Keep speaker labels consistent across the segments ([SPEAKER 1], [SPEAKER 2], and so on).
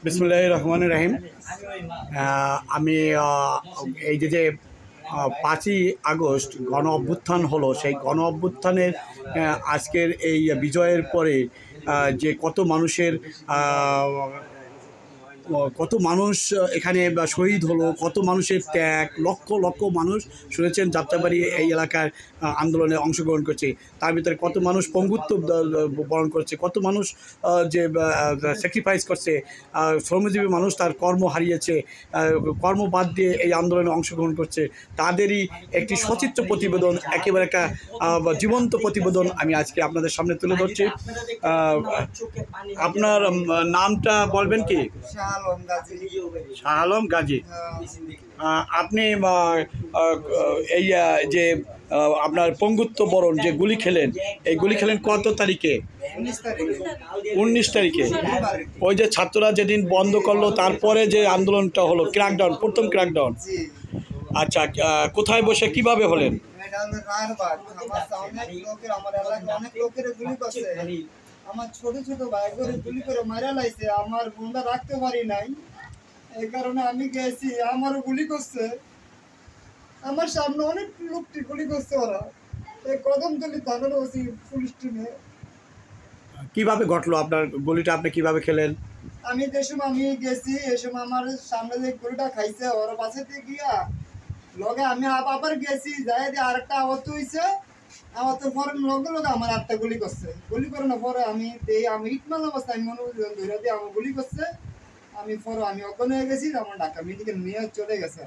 [SPEAKER 1] বিসমিল্লাহির রহমানির রহিম। আমি এই যে 5ই আগস্ট গণ অভ্যুত্থান হলো, সেই গণ অভ্যুত্থানের আজকের এই বিজয়ের পরে যে কত মানুষ এখানে শহীদ হলো, কত মানুষের ত্যাগ, লক্ষ লক্ষ মানুষ শুনেছেন যাত্রাবাড়ি এই এলাকার আন্দোলনে অংশগ্রহণ করছে। তার ভিতরে কত মানুষ পঙ্গুত্ব বরণ করছে, কত মানুষ যে স্যাক্রিফাইস করছে, শ্রমজীবী মানুষ তার কর্ম হারিয়েছে, কর্ম বাদ দিয়ে এই আন্দোলনে অংশগ্রহণ করছে। তাদেরই একটি সচিত্র প্রতিবেদন, একেবারে একটা জীবন্ত প্রতিবেদন আমি আজকে আপনাদের সামনে তুলে ধরছি। আপনার নামটা বলবেন কি? শাহ আলম গাজী। আপনি এই যে আপনার পঙ্গুত্ব বরণ যে গুলি খেলেন, এই গুলি খেলেন কত তারিখে? 19 তারিখে। ওই যে ছাত্ররা যেদিন বন্ধ করলো, তারপরে যে আন্দোলনটা হলো, ক্র্যাকডাউন, প্রথম ক্র্যাকডাউন। আচ্ছা, কোথায় বসে কিভাবে হলেন?
[SPEAKER 2] আমার ছোট ছোট ভাই করে গুলি করে মারা লাইছে, আমার বোনটা রাখতে পারি নাই, এই কারণে আমি গেছি। আমারও গুলি করছে, আমার সামনে অনেক লোকটি গুলি করছে ওরা। এই কদমতলী থানার ওসি পুলিশ টিমে।
[SPEAKER 1] কিভাবে ঘটলো আপনার গুলিটা? আপনি কিভাবে খেলেন?
[SPEAKER 2] আমি যে সময় আমি গেছি, এই সময় আমার সামনে যে গুলিটা খাইছে ওর বাসাতে গিয়া লগে আমি আবার গেছি, যাই দিয়ে আরেকটা আহত হয়েছে। আমার তো পরে লগে লগে আমার আটটা গুলি করছে। গুলি করানোর পরে আমি ইটমাল অবস্থায় মনে ধরে দিয়ে আমার গুলি করছে। আমি পরে আমি অজ্ঞান হয়ে গেছি, আমার ঢাকা মেডিকেল নিয়ে চলে গেছে।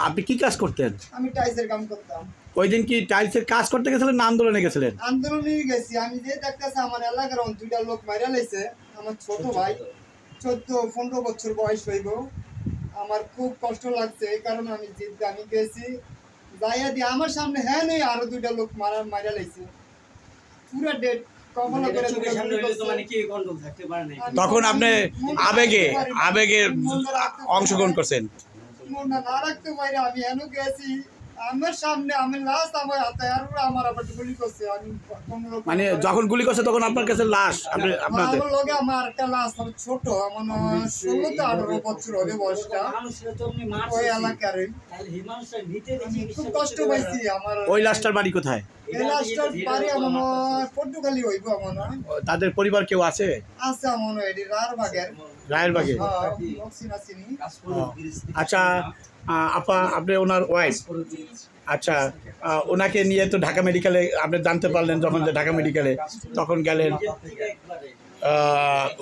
[SPEAKER 1] আপনি কি কাজ করতেন?
[SPEAKER 2] আমি টাইলসের কাম করতাম।
[SPEAKER 1] ওই দিন কি টাইলসের কাজ করতে গেছিলেন না আন্দোলনে গেছিলেন?
[SPEAKER 2] আন্দোলনে গেছি। আমি যে দেখতেছি আমার এলাকার 2টা লোক মারা লাইছে। আমার ছোট ভাই 14-15 বছর বয়স হইব। আমার খুব কষ্ট লাগছে, এই কারণে আমি গেছি। যাইয়া দিয়ে আমার সামনে হ্যাঁ নেই আরো 2টা লোক মারা লাইছে, পুরো ডেড।
[SPEAKER 1] তখন আপনি আবেগে অংশগ্রহণ করছেন?
[SPEAKER 2] মনটা না রাখতে পারি। আমি এন গেছি, আমার সামনে আমি লাশ আমার হাতে, আর আমার আবার গুলি করছে। আমি
[SPEAKER 1] মানে যখন গুলি করছে তখন আপনার কাছে লাশ?
[SPEAKER 2] আপনাদের লগে আমার একটা লাশ, ছোট, আমার 16-18 বছর হবে বয়সটা। ওই এলাকার খুব কষ্ট পাইছি। আমার
[SPEAKER 1] ওই লাশটার বাড়ি কোথায়?
[SPEAKER 2] এই লাশটার বাড়ি আমার পর্তুগালি হইব। আমার
[SPEAKER 1] তাদের পরিবার কেউ আছে?
[SPEAKER 2] আছে আমার এটি
[SPEAKER 1] রায়েরবাগে। আচ্ছা আপা, আপনি ওনার ওয়াইফ? আচ্ছা, ওনাকে নিয়ে তো ঢাকা মেডিকেলে আপনি জানতে পারলেন যখন, যে ঢাকা মেডিকেলে তখন গেলেন,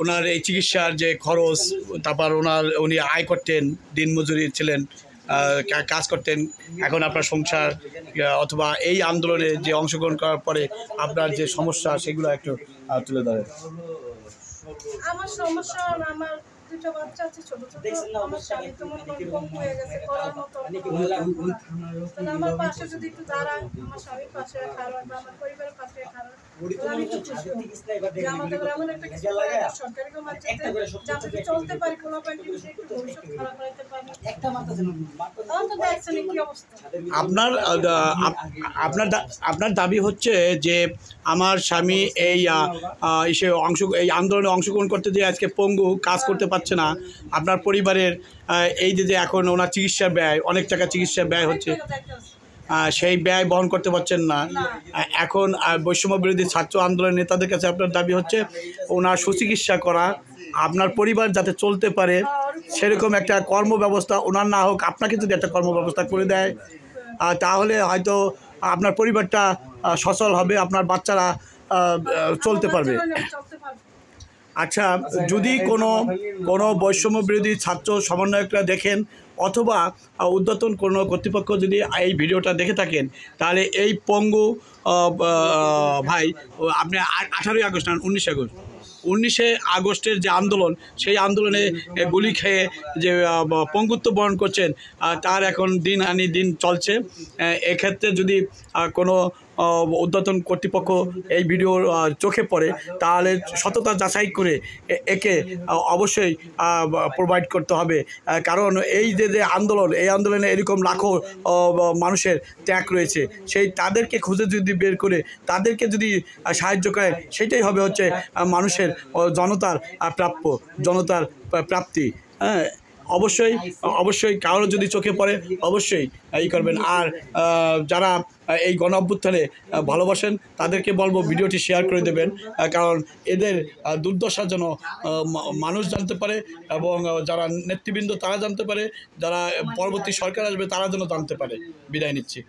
[SPEAKER 1] ওনার এই চিকিৎসার যে খরচ, তারপর উনি আয় করতেন, দিনমজুরি ছিলেন, কাজ করতেন। এখন আপনার সংসার অথবা এই আন্দোলনে যে অংশগ্রহণ করার পরে আপনার যে সমস্যা, সেগুলো একটু তুলে ধরেন।
[SPEAKER 3] আমার সমস্যা, আমার 2টা বাচ্চা আছে ছোট ছোট। আমার স্বামী তো মনে কম হয়ে গেছে, করার মতো। আমার পাশে যদি একটু দাঁড়ায়, আমার স্বামীর পাশে খারাপ, আমার পরিবারের পাশে খারাপ, আমি একটু খুশি হই। আমাদের এমন একটা কিছু সরকারি যাতে চলতে পারি, কোনো কন্টিনিউশন একটু ভবিষ্যৎ খারাপ হইতে পারে। তো দেখছেন কি অবস্থা।
[SPEAKER 1] আপনার দাবি হচ্ছে যে আমার স্বামী এই আন্দোলনে অংশগ্রহণ করতে দিয়ে আজকে পঙ্গু, কাজ করতে পারছে না। আপনার পরিবারের এই যে এখন ওনার চিকিৎসার ব্যয়, অনেক টাকা চিকিৎসার ব্যয় হচ্ছে, সেই ব্যয় বহন করতে পারছেন না। এখন বৈষম্য বিরোধী ছাত্র আন্দোলনের নেতাদের কাছে আপনার দাবি হচ্ছে ওনার সুচিকিৎসা করা, আপনার পরিবার যাতে চলতে পারে সেরকম একটা কর্মব্যবস্থা ওনার না হোক, আপনাকে যদি একটা কর্মব্যবস্থা করে দেয়, তাহলে হয়তো আপনার পরিবারটা সচল হবে, আপনার বাচ্চারা চলতে পারবে। আচ্ছা, যদি কোনো বৈষম্য বিরোধী ছাত্র সমন্বয়করা দেখেন অথবা ঊর্ধ্বতন কোনো কর্তৃপক্ষ যদি এই ভিডিওটা দেখে থাকেন, তাহলে এই পঙ্গু ভাই, আপনি 18ই আগস্ট না 19 আগস্টের যে আন্দোলন, সেই আন্দোলনে গুলি খেয়ে যে পঙ্গুত্ব বরণ করছেন, তার এখন দিন আনি দিন চলছে। এক্ষেত্রে যদি কোনো ঊর্ধ্বতন কর্তৃপক্ষ এই ভিডিও চোখে পড়ে, তাহলে সততা যাচাই করে একে অবশ্যই প্রোভাইড করতে হবে। কারণ এই যে আন্দোলন, এই আন্দোলনে এরকম লাখো মানুষের ত্যাগ রয়েছে, সেই তাদেরকে খুঁজে যদি বের করে তাদেরকে যদি সাহায্য করে, সেটাই হবে হচ্ছে মানুষের জনতার প্রাপ্য, জনতার প্রাপ্তি। হ্যাঁ, অবশ্যই কারো যদি চোখে পড়ে অবশ্যই এই করবেন। আর যারা এই গণ অভ্যুত্থানে ভালোবাসেন তাদেরকে বলবো ভিডিওটি শেয়ার করে দেবেন, কারণ এদের দুর্দশা যেন মানুষ জানতে পারে, এবং যারা নেতৃবৃন্দ তারা জানতে পারে, যারা পরবর্তী সরকার আসবে তারা যেন জানতে পারে। বিদায় নিচ্ছি।